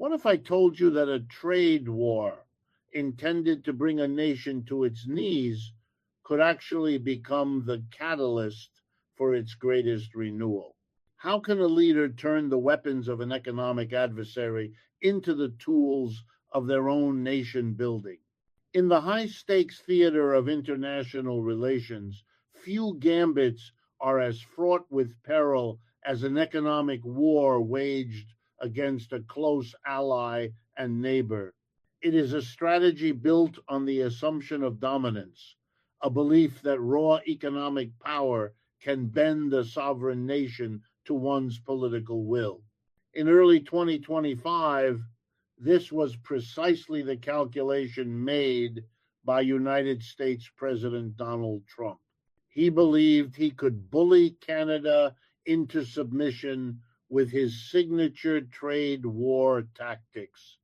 What if I told you that a trade war intended to bring a nation to its knees could actually become the catalyst for its greatest renewal? How can a leader turn the weapons of an economic adversary into the tools of their own nation building? In the high-stakes theater of international relations, few gambits are as fraught with peril as an economic war waged against a close ally and neighbor. It is a strategy built on the assumption of dominance, a belief that raw economic power can bend a sovereign nation to one's political will. In early 2025, this was precisely the calculation made by United States President Donald Trump. He believed he could bully Canada into submission with his signature trade war tactics,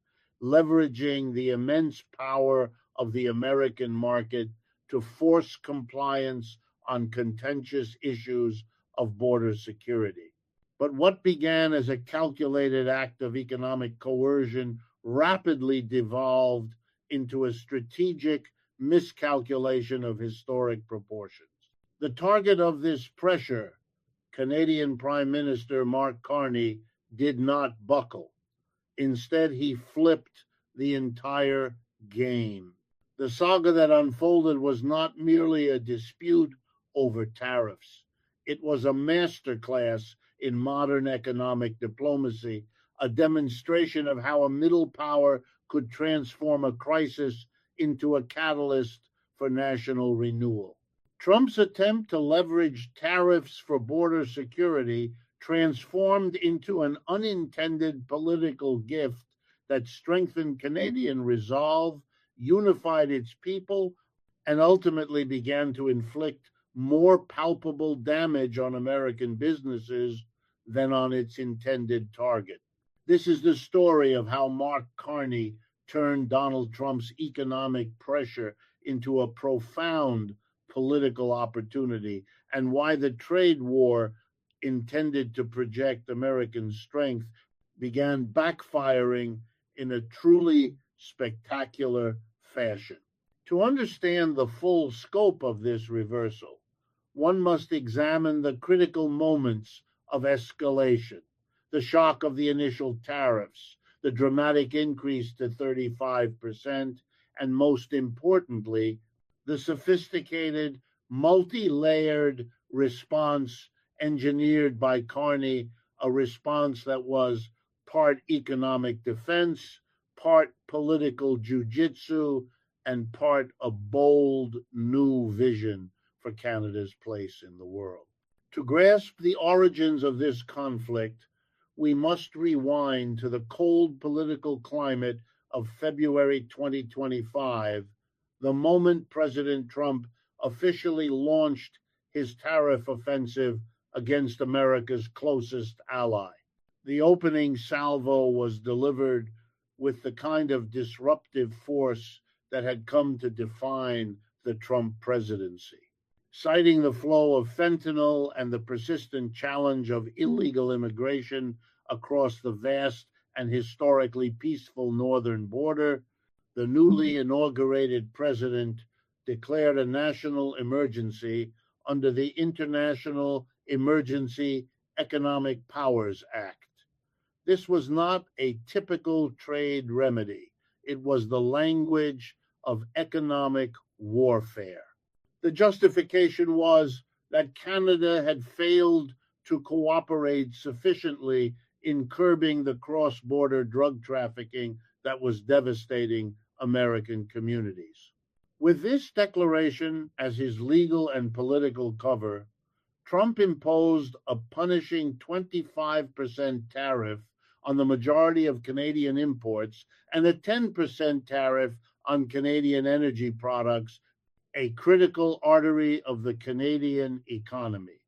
leveraging the immense power of the American market to force compliance on contentious issues of border security. But what began as a calculated act of economic coercion rapidly devolved into a strategic miscalculation of historic proportions. The target of this pressure, Canadian Prime Minister Mark Carney, did not buckle. Instead, he flipped the entire game. The saga that unfolded was not merely a dispute over tariffs. It was a masterclass in modern economic diplomacy, a demonstration of how a middle power could transform a crisis into a catalyst for national renewal. Trump's attempt to leverage tariffs for border security transformed into an unintended political gift that strengthened Canadian resolve, unified its people, and ultimately began to inflict more palpable damage on American businesses than on its intended target. This is the story of how Mark Carney turned Donald Trump's economic pressure into a profound political opportunity, and why the trade war intended to project American strength began backfiring in a truly spectacular fashion. To understand the full scope of this reversal, one must examine the critical moments of escalation, the shock of the initial tariffs, the dramatic increase to 35%, and most importantly, the sophisticated, multi-layered response engineered by Carney, a response that was part economic defense, part political jujitsu, and part a bold new vision for Canada's place in the world. To grasp the origins of this conflict, we must rewind to the cold political climate of February 2025, the moment President Trump officially launched his tariff offensive against America's closest ally. The opening salvo was delivered with the kind of disruptive force that had come to define the Trump presidency. Citing the flow of fentanyl and the persistent challenge of illegal immigration across the vast and historically peaceful northern border, the newly inaugurated president declared a national emergency under the International Emergency Economic Powers Act. This was not a typical trade remedy. It was the language of economic warfare. The justification was that Canada had failed to cooperate sufficiently in curbing the cross-border drug trafficking that was devastating American communities. With this declaration as his legal and political cover, Trump imposed a punishing 25% tariff on the majority of Canadian imports and a 10% tariff on Canadian energy products, a critical artery of the Canadian economy.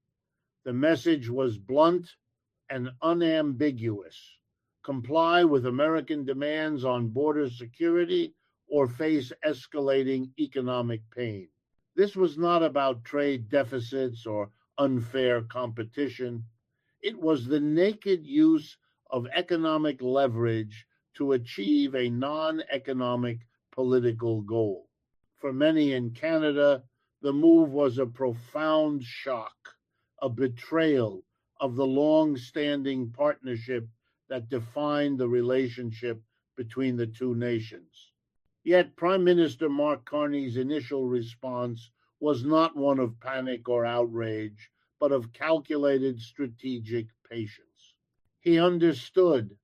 The message was blunt and unambiguous. Comply with American demands on border security or face escalating economic pain. This was not about trade deficits or unfair competition. It was the naked use of economic leverage to achieve a non-economic political goal. For many in Canada, the move was a profound shock, a betrayal of the long-standing partnership that defined the relationship between the two nations. Yet Prime Minister Mark Carney's initial response was not one of panic or outrage, but of calculated strategic patience. He understood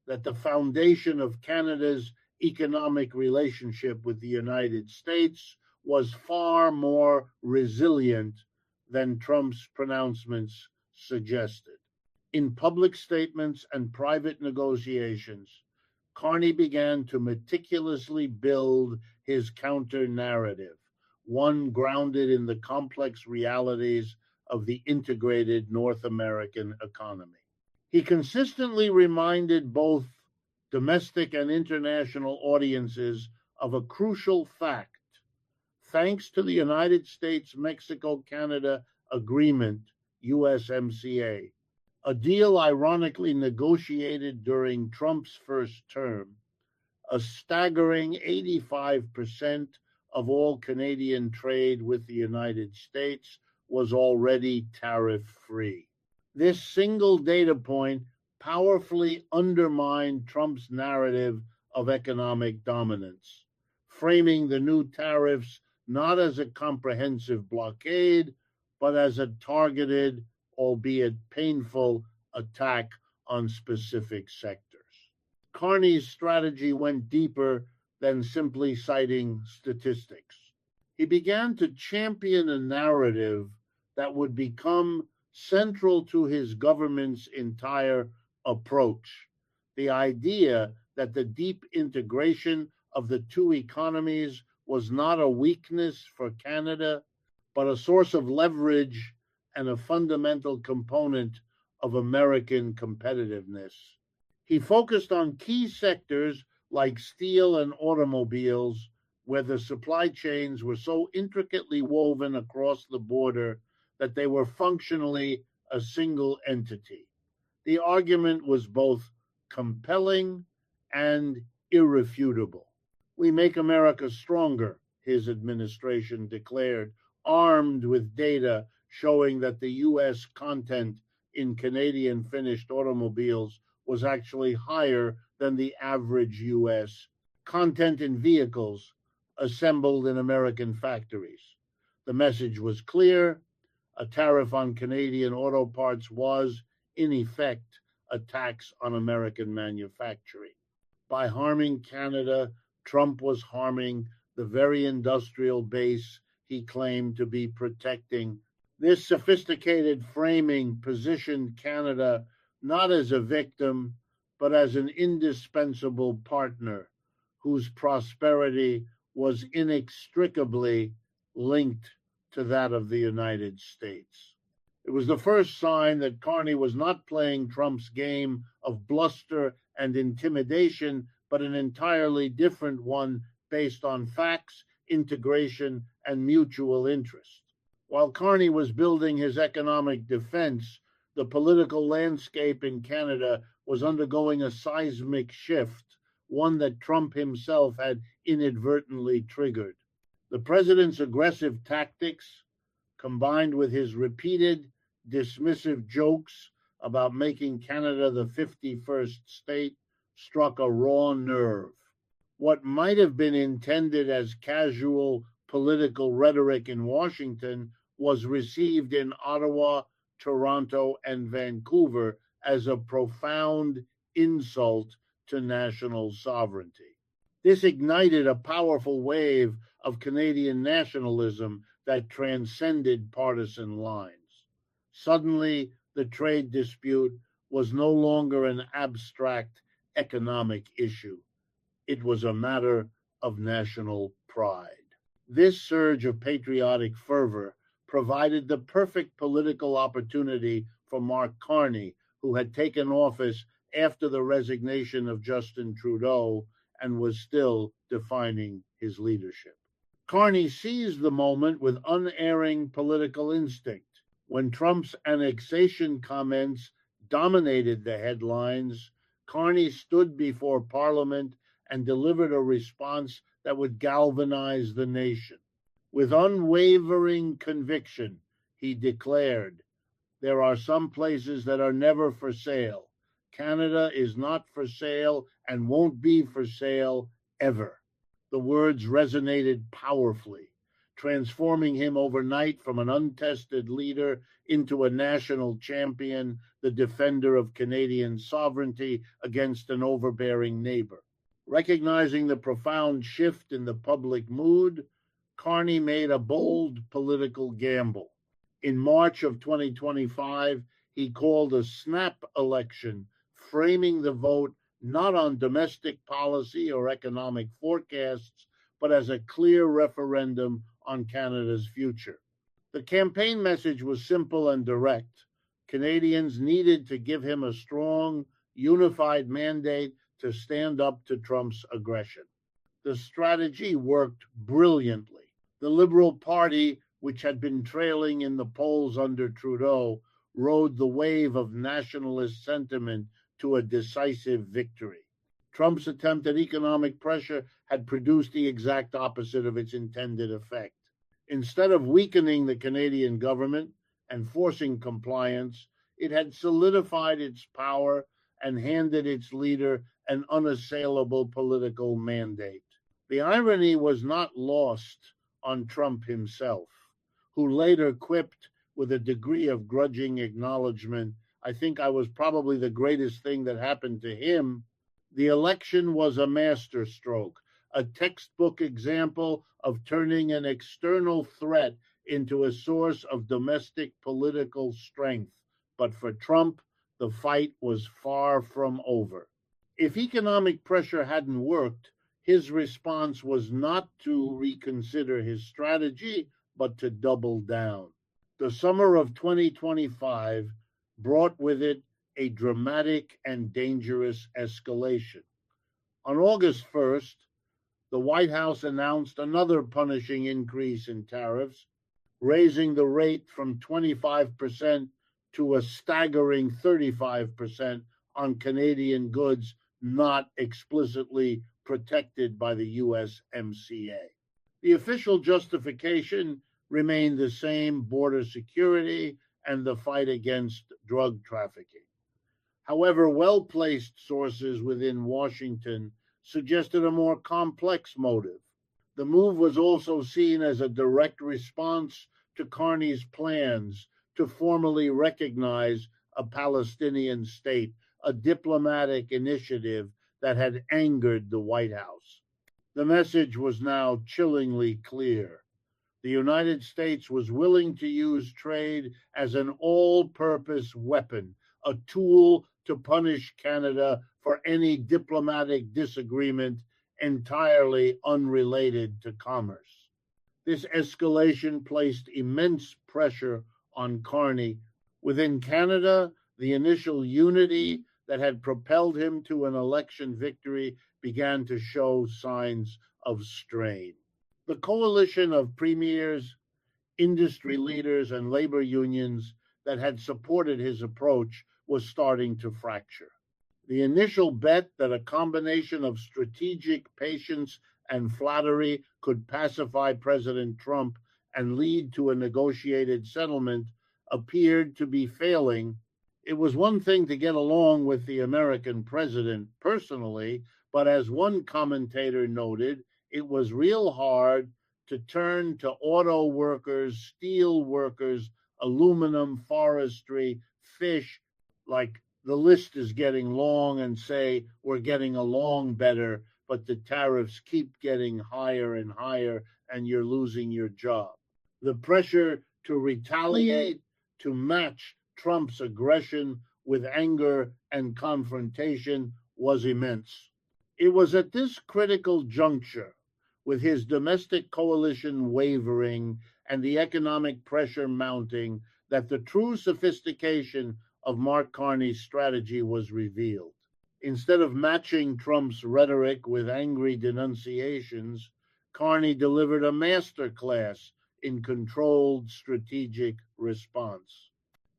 that the foundation of Canada's economic relationship with the United States was far more resilient than Trump's pronouncements suggested. In public statements and private negotiations, Carney began to meticulously build his counter-narrative, one grounded in the complex realities of the integrated North American economy. He consistently reminded both domestic and international audiences of a crucial fact. Thanks to the United States-Mexico-Canada Agreement, USMCA, a deal ironically negotiated during Trump's first term, a staggering 85% of all Canadian trade with the United States was already tariff-free. This single data point powerfully undermined Trump's narrative of economic dominance, framing the new tariffs not as a comprehensive blockade, but as a targeted, albeit painful, attack on specific sectors. Carney's strategy went deeper than simply citing statistics. He began to champion a narrative that would become central to his government's entire approach, the idea that the deep integration of the two economies was not a weakness for Canada, but a source of leverage and a fundamental component of American competitiveness. He focused on key sectors like steel and automobiles, where the supply chains were so intricately woven across the border that they were functionally a single entity. The argument was both compelling and irrefutable. We make America stronger, his administration declared, armed with data showing that the U.S. content in Canadian finished automobiles was actually higher than the average U.S. content in vehicles assembled in American factories. The message was clear. A tariff on Canadian auto parts was, in effect, a tax on American manufacturing. By harming Canada, Trump was harming the very industrial base he claimed to be protecting. This sophisticated framing positioned Canada not as a victim, but as an indispensable partner whose prosperity was inextricably linked to that of the United States. It was the first sign that Carney was not playing Trump's game of bluster and intimidation, but an entirely different one based on facts, integration, and mutual interest. While Carney was building his economic defense, the political landscape in Canada was undergoing a seismic shift, one that Trump himself had inadvertently triggered. The president's aggressive tactics, combined with his repeated dismissive jokes about making Canada the 51st state, struck a raw nerve. What might have been intended as casual political rhetoric in Washington was received in Ottawa, Toronto, and Vancouver as a profound insult to national sovereignty. This ignited a powerful wave of Canadian nationalism that transcended partisan lines. Suddenly, the trade dispute was no longer an abstract economic issue. It was a matter of national pride. This surge of patriotic fervor provided the perfect political opportunity for Mark Carney, who had taken office after the resignation of Justin Trudeau and was still defining his leadership. Carney seized the moment with unerring political instinct. When Trump's annexation comments dominated the headlines, Carney stood before Parliament and delivered a response that would galvanize the nation. With unwavering conviction, he declared, "There are some places that are never for sale. Canada is not for sale and won't be for sale ever." The words resonated powerfully, transforming him overnight from an untested leader into a national champion, the defender of Canadian sovereignty against an overbearing neighbor. Recognizing the profound shift in the public mood, Carney made a bold political gamble. In March of 2025, he called a snap election, framing the vote not on domestic policy or economic forecasts, but as a clear referendum on Canada's future. The campaign message was simple and direct. Canadians needed to give him a strong, unified mandate to stand up to Trump's aggression. The strategy worked brilliantly. The Liberal Party, which had been trailing in the polls under Trudeau, rode the wave of nationalist sentiment to a decisive victory. Trump's attempt at economic pressure had produced the exact opposite of its intended effect. Instead of weakening the Canadian government and forcing compliance, it had solidified its power and handed its leader an unassailable political mandate. The irony was not lost on Trump himself, who later quipped with a degree of grudging acknowledgement, "I think I was probably the greatest thing that happened to him." The election was a masterstroke, a textbook example of turning an external threat into a source of domestic political strength. But for Trump, the fight was far from over. If economic pressure hadn't worked, his response was not to reconsider his strategy, but to double down. The summer of 2025 brought with it a dramatic and dangerous escalation. On August 1st, the White House announced another punishing increase in tariffs, raising the rate from 25% to a staggering 35% on Canadian goods not explicitly protected by the USMCA. The official justification remained the same: border security and the fight against drug trafficking. However, well-placed sources within Washington suggested a more complex motive. The move was also seen as a direct response to Carney's plans to formally recognize a Palestinian state, a diplomatic initiative that had angered the White House. The message was now chillingly clear. The United States was willing to use trade as an all-purpose weapon, a tool to punish Canada for any diplomatic disagreement entirely unrelated to commerce. This escalation placed immense pressure on Carney. Within Canada, the initial unity that had propelled him to an election victory began to show signs of strain. The coalition of premiers, industry leaders, and labor unions that had supported his approach was starting to fracture. The initial bet that a combination of strategic patience and flattery could pacify President Trump and lead to a negotiated settlement appeared to be failing. It was one thing to get along with the American president personally, but as one commentator noted, it was real hard to turn to auto workers, steel workers, aluminum, forestry, fish, like the list is getting long, and say, we're getting along better, but the tariffs keep getting higher and higher, and you're losing your job. The pressure to retaliate, to match Trump's aggression with anger and confrontation was immense. It was at this critical juncture, with his domestic coalition wavering and the economic pressure mounting, that the true sophistication of Mark Carney's strategy was revealed. Instead of matching Trump's rhetoric with angry denunciations, Carney delivered a masterclass in controlled strategic response.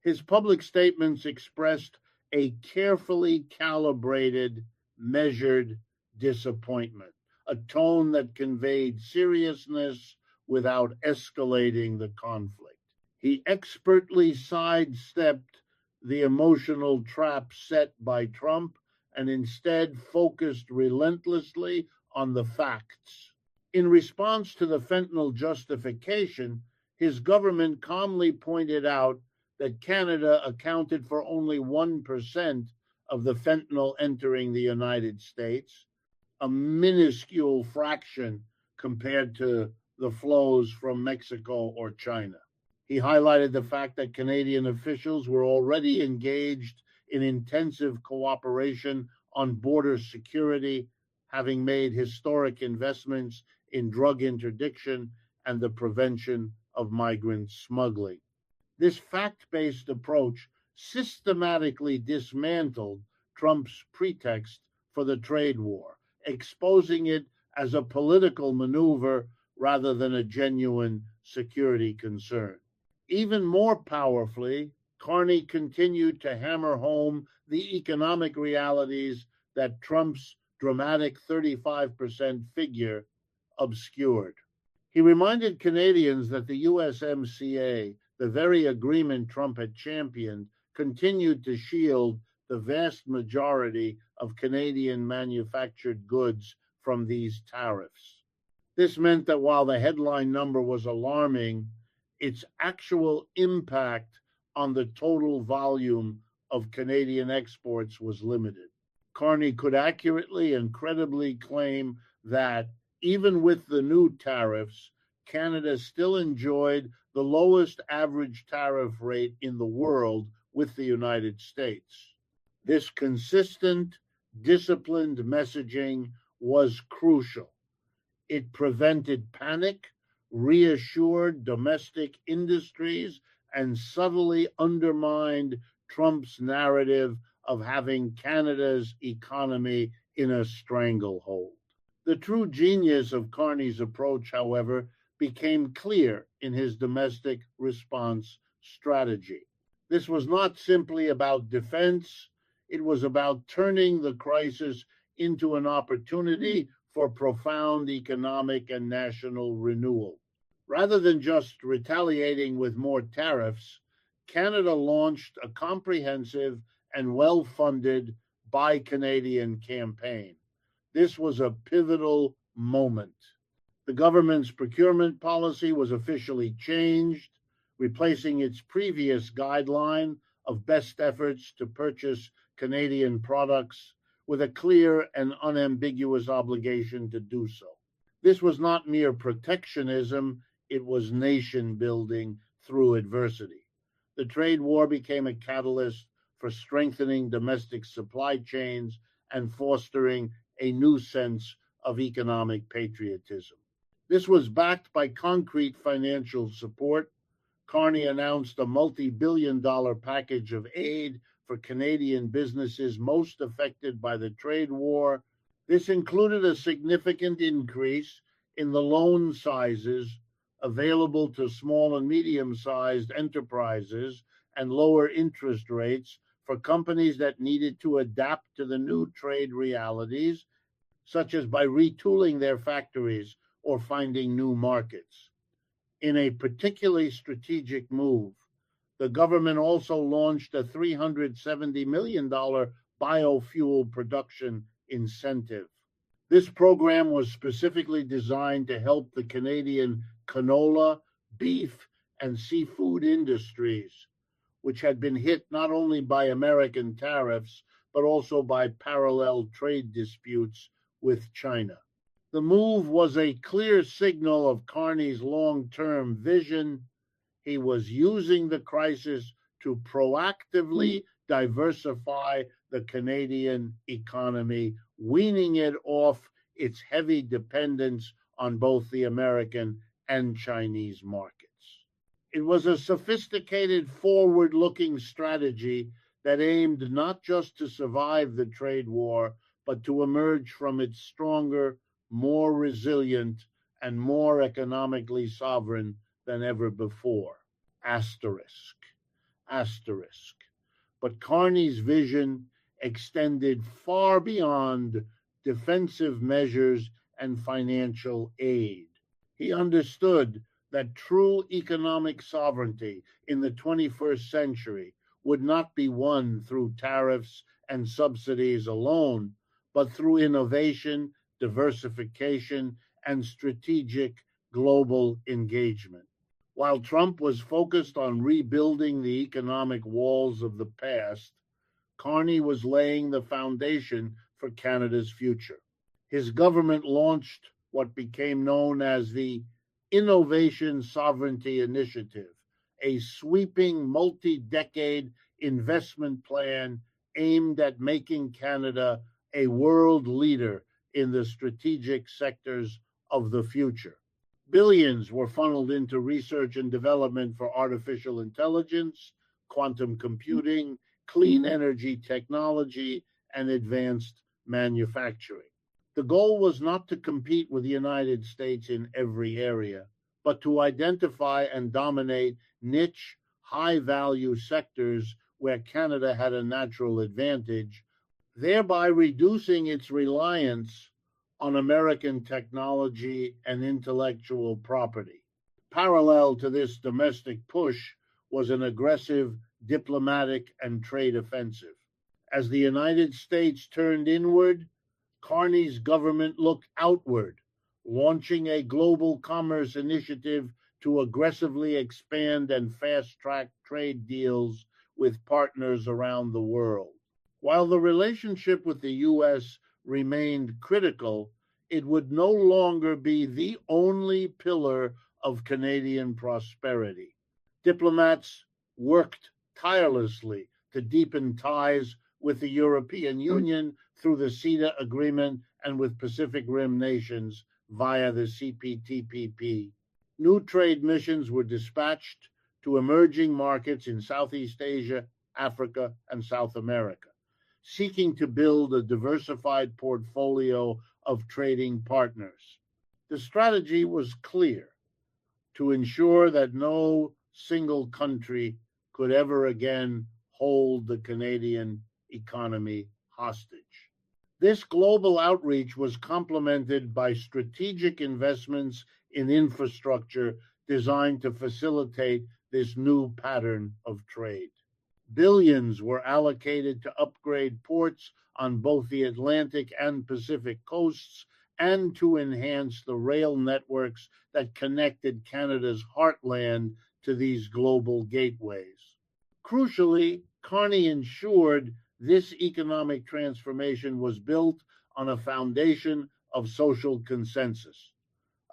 His public statements expressed a carefully calibrated, measured disappointment, a tone that conveyed seriousness without escalating the conflict. He expertly sidestepped the emotional trap set by Trump and instead focused relentlessly on the facts. In response to the fentanyl justification, his government calmly pointed out that Canada accounted for only 1% of the fentanyl entering the United States, a minuscule fraction compared to the flows from Mexico or China. He highlighted the fact that Canadian officials were already engaged in intensive cooperation on border security, having made historic investments in drug interdiction and the prevention of migrant smuggling. This fact-based approach systematically dismantled Trump's pretext for the trade war, exposing it as a political maneuver rather than a genuine security concern. Even more powerfully, Carney continued to hammer home the economic realities that Trump's dramatic 35% figure obscured. He reminded Canadians that the USMCA, the very agreement Trump had championed, continued to shield the vast majority of Canadian manufactured goods from these tariffs. This meant that while the headline number was alarming, its actual impact on the total volume of Canadian exports was limited. Carney could accurately and credibly claim that even with the new tariffs, Canada still enjoyed the lowest average tariff rate in the world with the United States. This consistent, disciplined messaging was crucial. It prevented panic, reassured domestic industries, and subtly undermined Trump's narrative of having Canada's economy in a stranglehold. The true genius of Carney's approach, however, became clear in his domestic response strategy. This was not simply about defense, it was about turning the crisis into an opportunity for profound economic and national renewal. Rather than just retaliating with more tariffs, Canada launched a comprehensive and well-funded Buy Canadian campaign. This was a pivotal moment. The government's procurement policy was officially changed, replacing its previous guideline of best efforts to purchase Canadian products with a clear and unambiguous obligation to do so. This was not mere protectionism, it was nation building through adversity. The trade war became a catalyst for strengthening domestic supply chains and fostering a new sense of economic patriotism. This was backed by concrete financial support. Carney announced a multi-billion-dollar package of aid for Canadian businesses most affected by the trade war. This included a significant increase in the loan sizes available to small and medium-sized enterprises and lower interest rates for companies that needed to adapt to the new trade realities, such as by retooling their factories or finding new markets. In a particularly strategic move, the government also launched a $370 million biofuel production incentive. This program was specifically designed to help the Canadian canola, beef, and seafood industries, which had been hit not only by American tariffs, but also by parallel trade disputes with China. The move was a clear signal of Carney's long-term vision. He was using the crisis to proactively diversify the Canadian economy, weaning it off its heavy dependence on both the American and Chinese markets. It was a sophisticated, forward-looking strategy that aimed not just to survive the trade war, but to emerge from it stronger, more resilient, and more economically sovereign than ever before. Asterisk. But Carney's vision extended far beyond defensive measures and financial aid. He understood that true economic sovereignty in the 21st century would not be won through tariffs and subsidies alone, but through innovation, diversification, and strategic global engagement. While Trump was focused on rebuilding the economic walls of the past, Carney was laying the foundation for Canada's future. His government launched what became known as the Innovation Sovereignty Initiative, a sweeping multi-decade investment plan aimed at making Canada a world leader in the strategic sectors of the future. Billions were funneled into research and development for artificial intelligence, quantum computing, clean energy technology, and advanced manufacturing. The goal was not to compete with the United States in every area, but to identify and dominate niche, high value sectors where Canada had a natural advantage, thereby reducing its reliance on American technology and intellectual property. Parallel to this domestic push was an aggressive diplomatic and trade offensive. As the United States turned inward, Carney's government looked outward, launching a global commerce initiative to aggressively expand and fast track trade deals with partners around the world. While the relationship with the U.S. remained critical, it would no longer be the only pillar of Canadian prosperity. Diplomats worked tirelessly to deepen ties with the European Union through the CETA agreement and with Pacific Rim nations via the CPTPP. New trade missions were dispatched to emerging markets in Southeast Asia, Africa, and South America, seeking to build a diversified portfolio of trading partners. The strategy was clear: to ensure that no single country could ever again hold the Canadian economy hostage. This global outreach was complemented by strategic investments in infrastructure designed to facilitate this new pattern of trade. Billions were allocated to upgrade ports on both the Atlantic and Pacific coasts and to enhance the rail networks that connected Canada's heartland to these global gateways. Crucially, Carney ensured this economic transformation was built on a foundation of social consensus.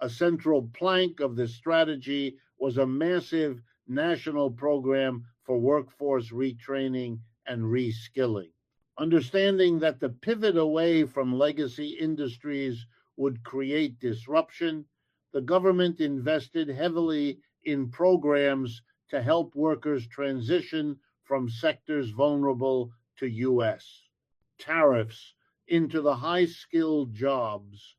A central plank of the strategy was a massive national program for workforce retraining and reskilling. Understanding that the pivot away from legacy industries would create disruption, the government invested heavily in programs to help workers transition from sectors vulnerable to U.S. tariffs into the high-skilled jobs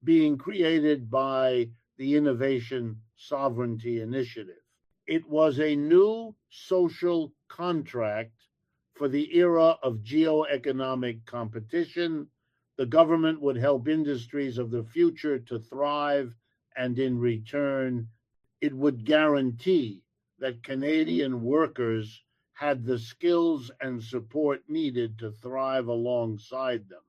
being created by the Innovation Sovereignty Initiative. It was a new social contract for the era of geoeconomic competition. The government would help industries of the future to thrive, and in return, it would guarantee that Canadian workers had the skills and support needed to thrive alongside them.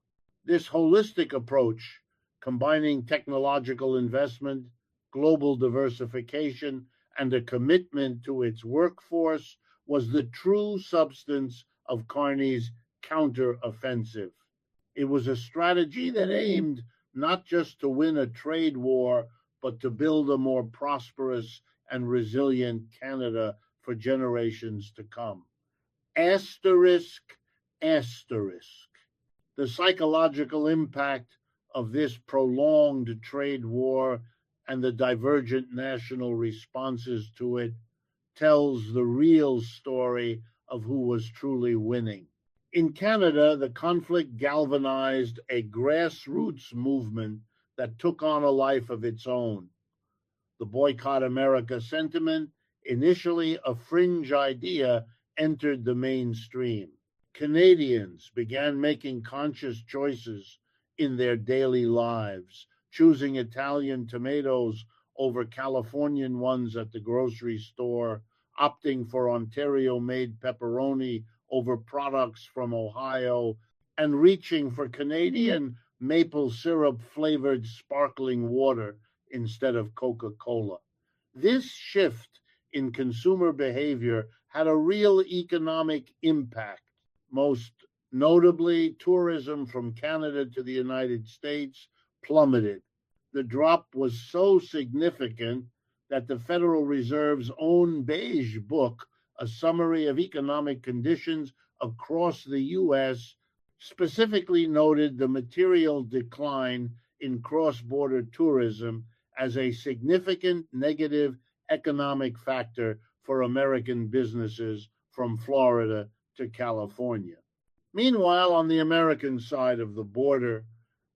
This holistic approach, combining technological investment, global diversification, and a commitment to its workforce, was the true substance of Carney's counteroffensive. It was a strategy that aimed not just to win a trade war, but to build a more prosperous and resilient Canada for generations to come. Asterisk, asterisk. The psychological impact of this prolonged trade war and the divergent national responses to it tells the real story of who was truly winning. In Canada, the conflict galvanized a grassroots movement that took on a life of its own. The Boycott America sentiment, initially a fringe idea, entered the mainstream. Canadians began making conscious choices in their daily lives, choosing Italian tomatoes over Californian ones at the grocery store, opting for Ontario-made pepperoni over products from Ohio, and reaching for Canadian maple syrup flavored sparkling water instead of Coca-Cola. This shift in consumer behavior had a real economic impact. Most notably, tourism from Canada to the United States plummeted. The drop was so significant that the Federal Reserve's own beige book, a summary of economic conditions across the U.S., specifically noted the material decline in cross-border tourism as a significant negative economic factor for American businesses from Florida to California. Meanwhile, on the American side of the border,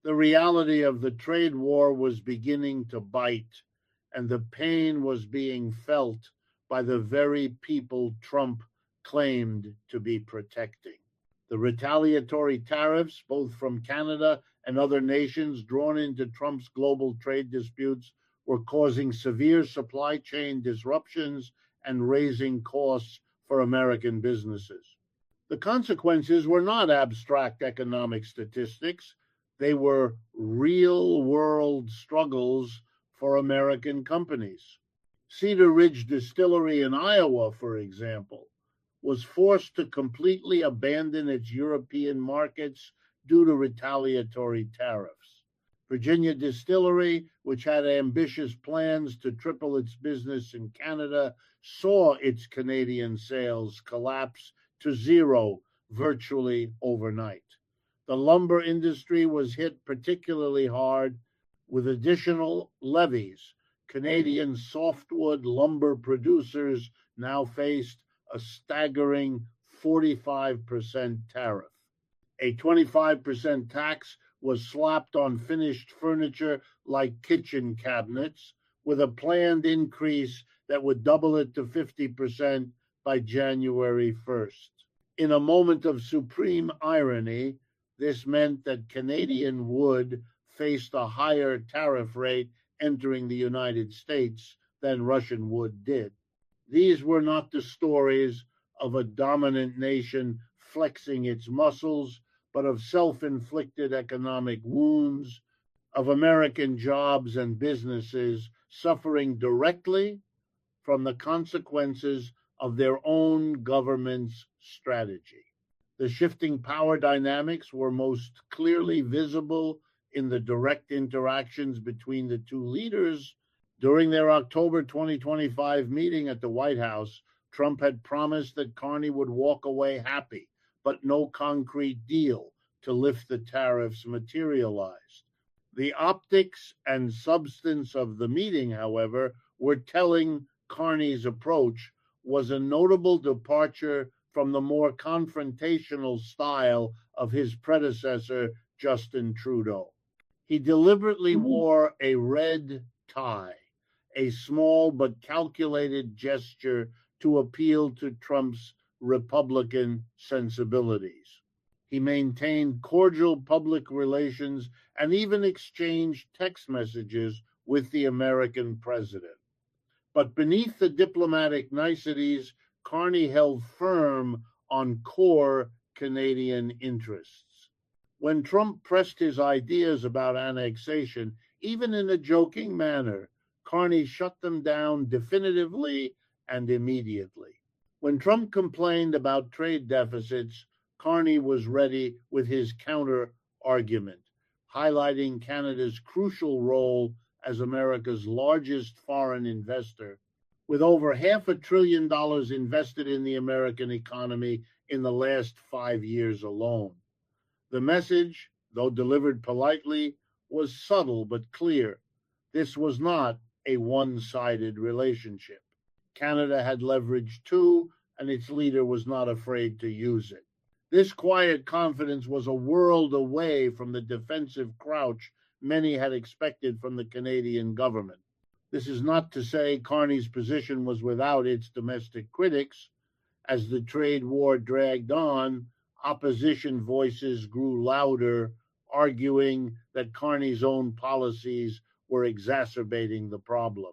the reality of the trade war was beginning to bite, and the pain was being felt by the very people Trump claimed to be protecting. The retaliatory tariffs, both from Canada and other nations drawn into Trump's global trade disputes, were causing severe supply chain disruptions and raising costs for American businesses. The consequences were not abstract economic statistics. They were real-world struggles for American companies. Cedar Ridge Distillery in Iowa, for example, was forced to completely abandon its European markets due to retaliatory tariffs. Virginia Distillery, which had ambitious plans to triple its business in Canada, saw its Canadian sales collapse to zero virtually overnight. The lumber industry was hit particularly hard with additional levies. Canadian softwood lumber producers now faced a staggering 45% tariff. A 25% tax was slapped on finished furniture like kitchen cabinets, with a planned increase that would double it to 50% by January 1st. In a moment of supreme irony, this meant that Canadian wood faced a higher tariff rate entering the United States than Russian wood did. These were not the stories of a dominant nation flexing its muscles, but of self-inflicted economic wounds, of American jobs and businesses suffering directly from the consequences of their own government's strategy. The shifting power dynamics were most clearly visible in the direct interactions between the two leaders. During their October 2025 meeting at the White House, Trump had promised that Carney would walk away happy, but no concrete deal to lift the tariffs materialized. The optics and substance of the meeting, however, were telling. Carney's approach was a notable departure from the more confrontational style of his predecessor, Justin Trudeau. He deliberately wore a red tie, a small but calculated gesture to appeal to Trump's Republican sensibilities. He maintained cordial public relations and even exchanged text messages with the American president. But beneath the diplomatic niceties, Carney held firm on core Canadian interests. When Trump pressed his ideas about annexation, even in a joking manner, Carney shut them down definitively and immediately. When Trump complained about trade deficits, Carney was ready with his counter-argument, highlighting Canada's crucial role as America's largest foreign investor, with over $500 billion invested in the American economy in the last 5 years alone. The message, though delivered politely, was subtle but clear. This was not a one-sided relationship. Canada had leverage too, and its leader was not afraid to use it. This quiet confidence was a world away from the defensive crouch many had expected from the Canadian government. This is not to say Carney's position was without its domestic critics. As the trade war dragged on, opposition voices grew louder, arguing that Carney's own policies were exacerbating the problem.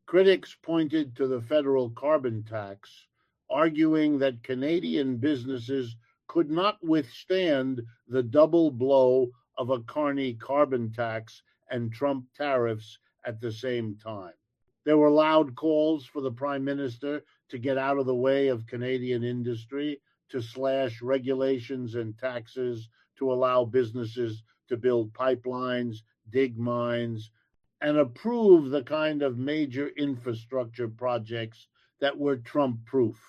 Critics pointed to the federal carbon tax, arguing that Canadian businesses could not withstand the double blow of a Carney carbon tax and Trump tariffs at the same time. There were loud calls for the Prime Minister to get out of the way of Canadian industry, to slash regulations and taxes, to allow businesses to build pipelines, dig mines, and approve the kind of major infrastructure projects that were Trump proof.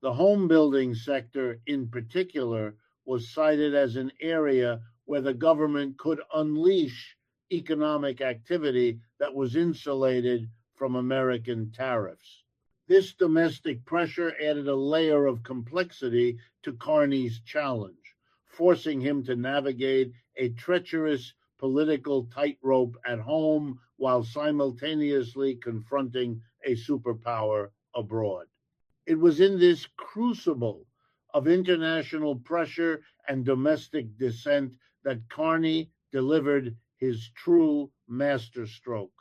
The home building sector, in particular, was cited as an area where the government could unleash economic activity that was insulated from American tariffs. This domestic pressure added a layer of complexity to Carney's challenge, forcing him to navigate a treacherous political tightrope at home while simultaneously confronting a superpower abroad. It was in this crucible of international pressure and domestic dissent that Carney delivered his true masterstroke,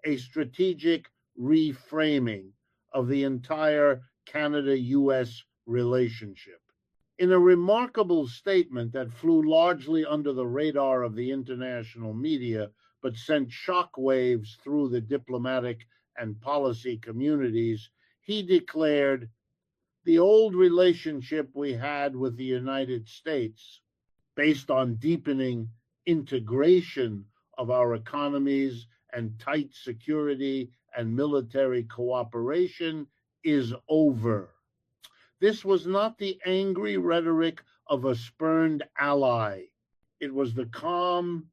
a strategic reframing of the entire Canada-US relationship. In a remarkable statement that flew largely under the radar of the international media, but sent shockwaves through the diplomatic and policy communities, he declared, "The old relationship we had with the United States, based on deepening integration of our economies and tight security and military cooperation, is over." This was not the angry rhetoric of a spurned ally. It was the calm,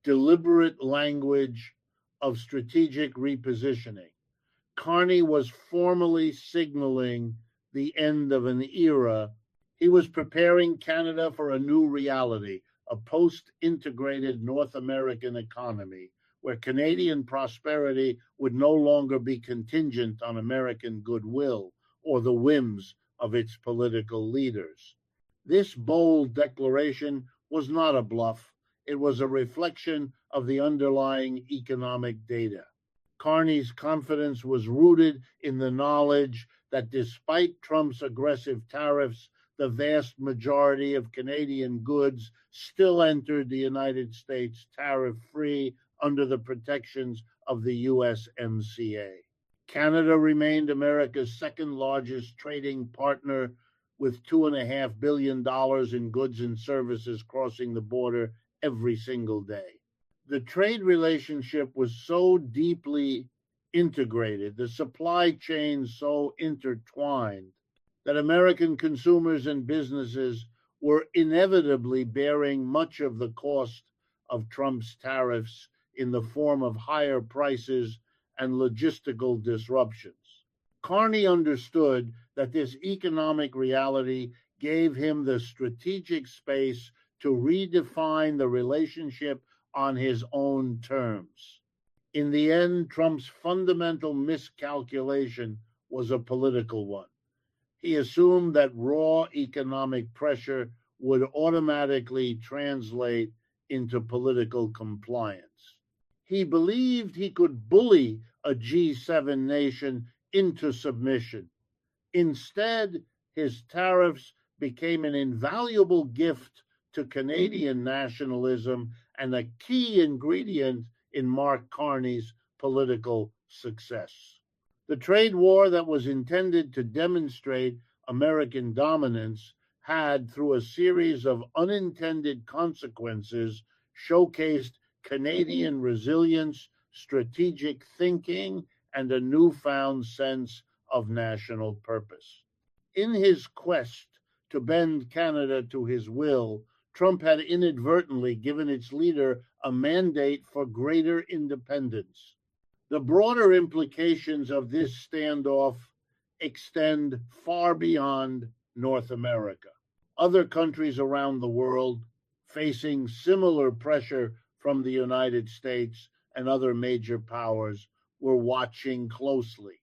deliberate language of strategic repositioning. Carney was formally signaling the end of an era. He was preparing Canada for a new reality, a post-integrated North American economy, where Canadian prosperity would no longer be contingent on American goodwill or the whims of its political leaders. This bold declaration was not a bluff. It was a reflection of the underlying economic data. Carney's confidence was rooted in the knowledge that despite Trump's aggressive tariffs, the vast majority of Canadian goods still entered the United States tariff-free under the protections of the USMCA. Canada remained America's second largest trading partner, with $2.5 billion in goods and services crossing the border every single day. The trade relationship was so deeply integrated, the supply chain so intertwined, that American consumers and businesses were inevitably bearing much of the cost of Trump's tariffs in the form of higher prices and logistical disruptions. Carney understood that this economic reality gave him the strategic space to redefine the relationship on his own terms. In the end, Trump's fundamental miscalculation was a political one. He assumed that raw economic pressure would automatically translate into political compliance. He believed he could bully a G7 nation into submission. Instead, his tariffs became an invaluable gift to Canadian nationalism and a key ingredient in Mark Carney's political success. The trade war that was intended to demonstrate American dominance had, through a series of unintended consequences, showcased Canadian resilience, strategic thinking, and a newfound sense of national purpose. In his quest to bend Canada to his will, Trump had inadvertently given its leader a mandate for greater independence. The broader implications of this standoff extend far beyond North America. Other countries around the world, facing similar pressure from the United States and other major powers, were watching closely.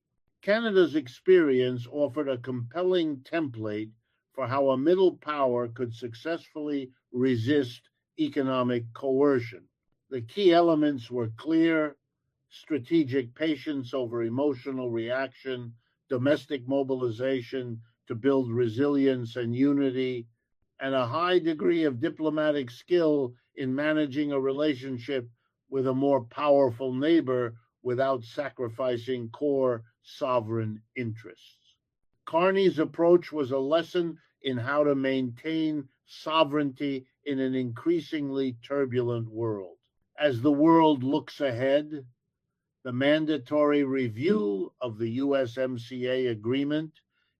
Canada's experience offered a compelling template for how a middle power could successfully resist economic coercion. The key elements were clear: strategic patience over emotional reaction, domestic mobilization to build resilience and unity, and a high degree of diplomatic skill in managing a relationship with a more powerful neighbor without sacrificing core sovereign interests. Carney's approach was a lesson in how to maintain sovereignty in an increasingly turbulent world. As the world looks ahead, the mandatory review of the USMCA agreement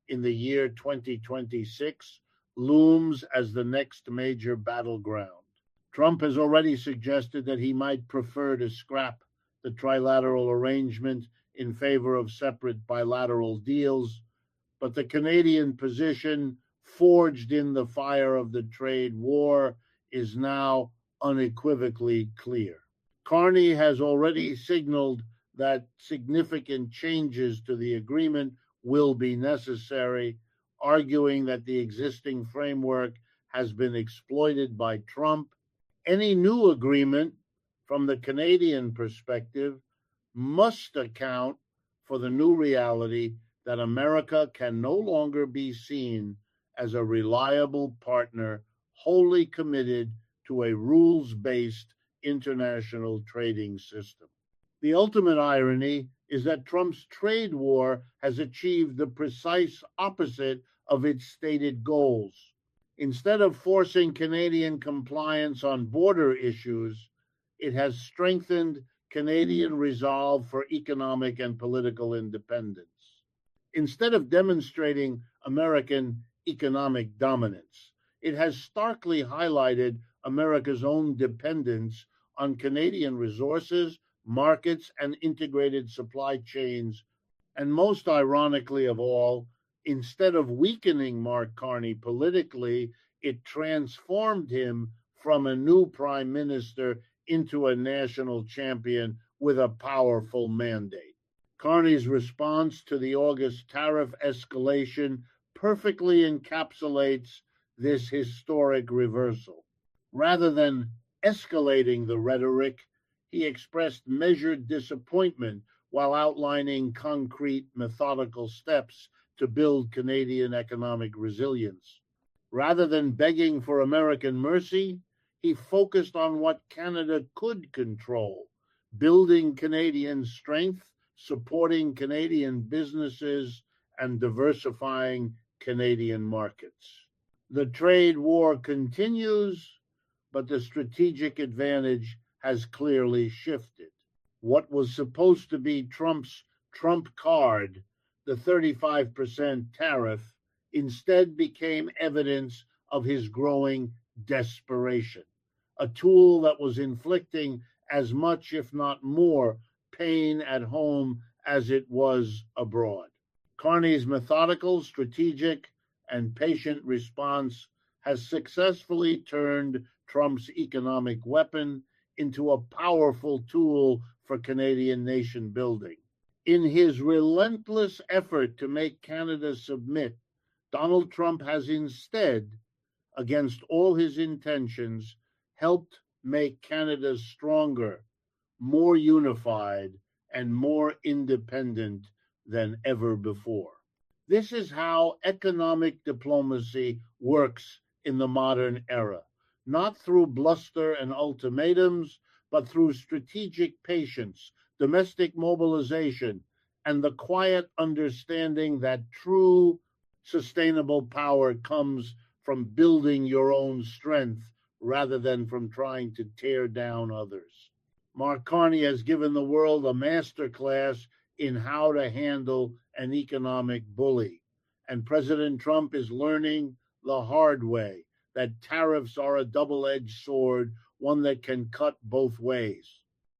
in the year 2026 looms as the next major battleground. Trump has already suggested that he might prefer to scrap the trilateral arrangement in favor of separate bilateral deals, but the Canadian position, forged in the fire of the trade war, is now unequivocally clear. Carney has already signaled that significant changes to the agreement will be necessary, arguing that the existing framework has been exploited by Trump. Any new agreement, from the Canadian perspective, must account for the new reality that America can no longer be seen as a reliable partner wholly committed to a rules-based international trading system. The ultimate irony is that Trump's trade war has achieved the precise opposite of its stated goals. Instead of forcing Canadian compliance on border issues, it has strengthened Canadian resolve for economic and political independence. Instead of demonstrating American economic dominance, it has starkly highlighted America's own dependence on Canadian resources, markets, and integrated supply chains. And most ironically of all, instead of weakening Mark Carney politically, it transformed him from a new prime minister into a national champion with a powerful mandate. Carney's response to the August tariff escalation perfectly encapsulates this historic reversal. Rather than escalating the rhetoric, he expressed measured disappointment while outlining concrete, methodical steps to build Canadian economic resilience. Rather than begging for American mercy, he focused on what Canada could control: building Canadian strength, supporting Canadian businesses, and diversifying Canadian markets. The trade war continues, but the strategic advantage has clearly shifted. What was supposed to be Trump's trump card, the 35% tariff, instead became evidence of his growing desperation, a tool that was inflicting as much, if not more, pain at home as it was abroad. Carney's methodical, strategic, and patient response has successfully turned Trump's economic weapon into a powerful tool for Canadian nation building. In his relentless effort to make Canada submit, Donald Trump has instead, against all his intentions, helped make Canada stronger, more unified, and more independent than ever before. This is how economic diplomacy works in the modern era, not through bluster and ultimatums, but through strategic patience, domestic mobilization, and the quiet understanding that true sustainable power comes from building your own strength rather than from trying to tear down others. Mark Carney has given the world a masterclass in how to handle an economic bully, and President Trump is learning the hard way that tariffs are a double-edged sword, one that can cut both ways.